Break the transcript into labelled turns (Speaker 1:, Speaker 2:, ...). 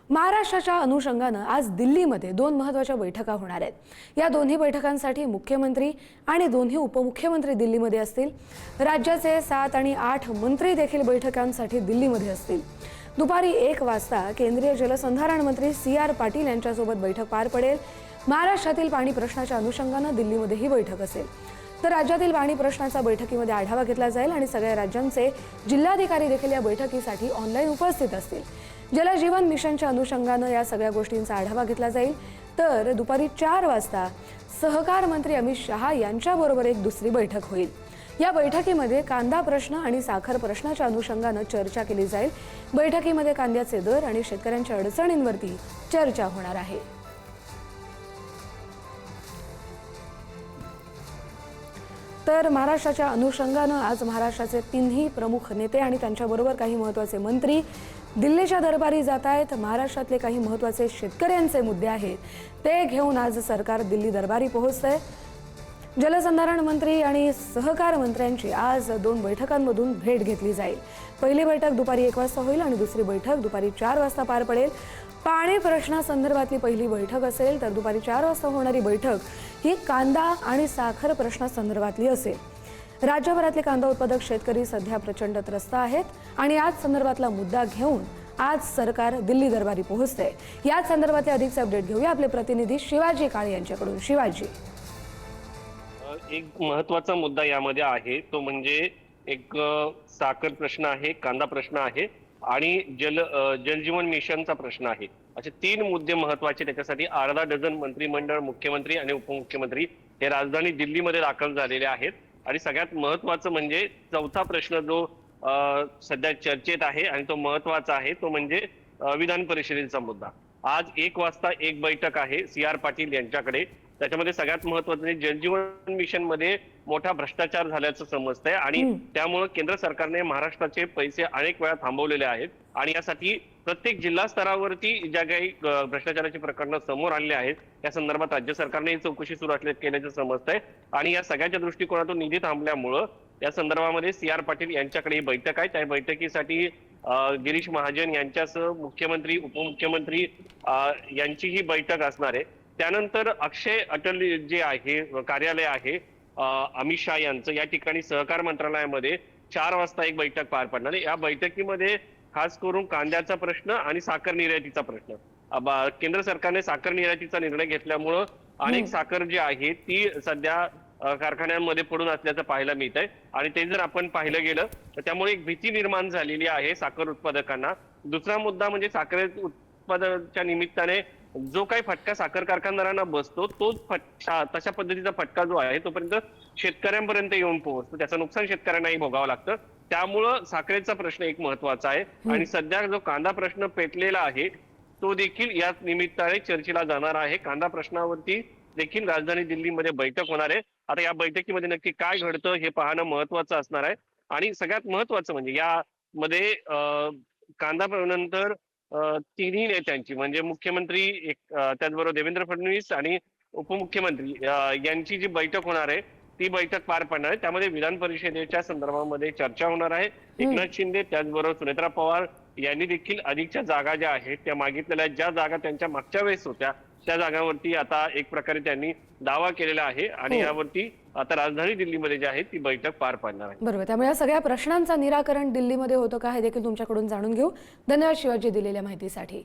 Speaker 1: महाराष्ट्राच्या अनुषंगाने आज दिल्लीमध्ये दोन महत्त्वाच्या बैठका होणार आहेत। या दोन्ही बैठकांसाठी मुख्यमंत्री आणि दोन्ही उपमुख्यमंत्री दिल्लीमध्ये असतील। राज्याचे 7 आणि 8 मंत्री देखील बैठकांसाठी दिल्लीमध्ये असतील। दुपारी 1 वाजता केंद्रीय जलसंधारण मंत्री CR पाटील यांच्यासोबत बैठक पार पडेल। महाराष्ट्रातील पाणी प्रश्नाच्या अनुषंगाने दिल्लीमध्ये ही बैठक असेल। तर राज्यातील पाणी प्रश्नाचा बैठकीमध्ये आढावा घेतला जाईल आणि सगळ्या राज्यांचे जिल्हाधिकारी देखील या बैठकीसाठी ऑनलाईन उपस्थित असतील। जलजीवन मिशनच्या अनुषंगाने या सगळ्या गोष्टींचा आढावा घेतला जाईल। तर दुपारी 4 वाजता सहकार मंत्री अमित शहा यांच्याबरोबर एक दुसरी बैठक होईल। या बैठकीमध्ये कांदा प्रश्न आणि साखर प्रश्नाच्या अनुषंगाने चर्चा केली जाईल। बैठकीमध्ये कांद्याचे दर आणि शेतकऱ्यांच्या अडचणींवरती चर्चा होणार आहे। तर महाराष्ट्राच्या अनुषंगाने आज महाराष्ट्राचे तिन्ही प्रमुख नेते आणि त्यांच्याबरोबर काही महत्त्वाचे मंत्री दिल्लीच्या दरबारी जात आहेत। महाराष्ट्रातले काही महत्त्वाचे शेतकऱ्यांचे मुद्दे आहेत ते घेऊन आज सरकार दिल्ली दरबारी पोहोचतंय। जलसंधारण मंत्री आणि सहकार मंत्र्यांची आज 2 बैठकांमधून भेट घेतली जाईल। पहिली बैठक दुपारी 1 वाजता होईल आणि दुसरी बैठक दुपारी 4 वाजता पार पडेल। पाणी प्रश्नासंदर्भातली पहिली बैठक असेल तर दुपारी 4 वाजता होणारी बैठक ही कांदा आणि साखर प्रश्नासंदर्भातली असेल। राज्यभरातले कांदा उत्पादक शेतकरी सध्या प्रचंड त्रस्त आहेत आणि याच संदर्भातला मुद्दा घेऊन आज सरकार दिल्ली दरबारी पोहोचते। याच संदर्भातले अधिकचे अपडेट घेऊया आपले प्रतिनिधी शिवाजी काळे यांच्याकडून। शिवाजी,
Speaker 2: एक महत्त्वाचा मुद्दा यामध्ये आहे तो म्हणजे एक साखर प्रश्न आहे, कांदा प्रश्न आहे आणि जलजीवन मिशनचा प्रश्न आहे। असे 3 मुद्दे महत्त्वाचे। त्याच्यासाठी अर्धा डझन मंत्रिमंडळ, मुख्यमंत्री आणि उपमुख्यमंत्री हे राजधानी दिल्लीमध्ये दाखल झालेले आहेत। आणि सगळ्यात महत्त्वाचं म्हणजे चौथा प्रश्न जो सध्या चर्चेत आहे आणि तो महत्त्वाचा आहे तो म्हणजे विधान परिषदेचा मुद्दा। आज 1 वाजता एक बैठक आहे CR पाटील यांच्याकडे। त्याच्यामध्ये सगळ्यात महत्त्वाचं म्हणजे जलजीवन मिशन मध्ये मोठा भ्रष्टाचार झाल्याचं समजतंय आणि त्यामुळे केंद्र सरकारने महाराष्ट्राचे पैसे अनेक वेळा थांबवलेले आहेत आणि यासाठी प्रत्येक जिल्हा स्तरावरती ज्या काही भ्रष्टाचाराची प्रकरणं समोर आलेली आहेत त्या संदर्भात राज्य सरकारने चौकशी सुरू केल्याचं समजतंय। आणि या सगळ्याच्या दृष्टिकोनातून निधी थांबल्यामुळं या संदर्भामध्ये CR पाटील यांच्याकडे ही बैठक आहे। त्या बैठकीसाठी गिरीश महाजन यांच्यासह मुख्यमंत्री, उपमुख्यमंत्री यांची ही बैठक असणार आहे। त्यानंतर अक्षय अटल जे आहे कार्यालय आहे अमित शहा यांचं, या ठिकाणी सहकार मंत्रालयामध्ये 4 वाजता एक बैठक पार पडणार आहे। या बैठकीमध्ये खास करून कांद्याचा प्रश्न आणि साखर निर्यातीचा प्रश्न, केंद्र सरकारने साखर निर्यातीचा निर्णय घेतल्यामुळं अनेक साखर जी आहे ती सध्या कारखान्यांमध्ये पडून असल्याचं पाहायला मिळत आहे आणि ते जर आपण पाहिलं गेलं तर त्यामुळे एक भीती निर्माण झालेली आहे साखर उत्पादकांना। दुसरा मुद्दा म्हणजे साखर उत्पादनाच्या निमित्ताने जो काही फटका साखर कारखानदारांना बसतो तोच फटका, तशा पद्धतीचा फटका जो आहे तोपर्यंत शेतकऱ्यांपर्यंत येऊन पोहोचतो, त्याचं नुकसान शेतकऱ्यांनाही भोगावं लागतं। त्यामुळं साखरेचा प्रश्न एक महत्त्वाचा आहे आणि सध्या जो कांदा प्रश्न पेटलेला आहे तो देखील याच निमित्ताने चर्चेला जाणार आहे। कांदा प्रश्नावरती देखील राजधानी दिल्लीमध्ये बैठक होणार आहे। आता या बैठकीमध्ये नक्की काय घडतं हे पाहणं महत्त्वाचं असणार आहे। आणि सगळ्यात महत्त्वाचं म्हणजे यामध्ये कांदा नंतर तिन्ही नेत्यांची म्हणजे मुख्यमंत्री त्याचबरोबर देवेंद्र फडणवीस आणि उपमुख्यमंत्री यांची जी बैठक होणार आहे ती बैठक पार पडणार आहे। त्यामध्ये विधान परिषदेच्या संदर्भामध्ये चर्चा होणार आहे। एकनाथ शिंदे त्याचबरोबर सुनेत्रा पवार यांनी देखील अधिकच्या जागा ज्या आहेत त्या मागितलेल्या, ज्या जागा त्यांच्या मागच्या वेळेस होत्या त्या जागांवरती आता एक प्रकारे त्यांनी दावा केलेला आहे आणि यावरती आता राजधानी दिल्लीमध्ये जी आहे ती बैठक पार पडणार आहे।
Speaker 1: बरोबर, त्यामुळे या सगळ्या प्रश्नांचं निराकरण दिल्लीमध्ये होतं का हे देखील तुमच्याकडून जाणून घेऊ। धन्यवाद शिवाजी दिलेल्या माहितीसाठी।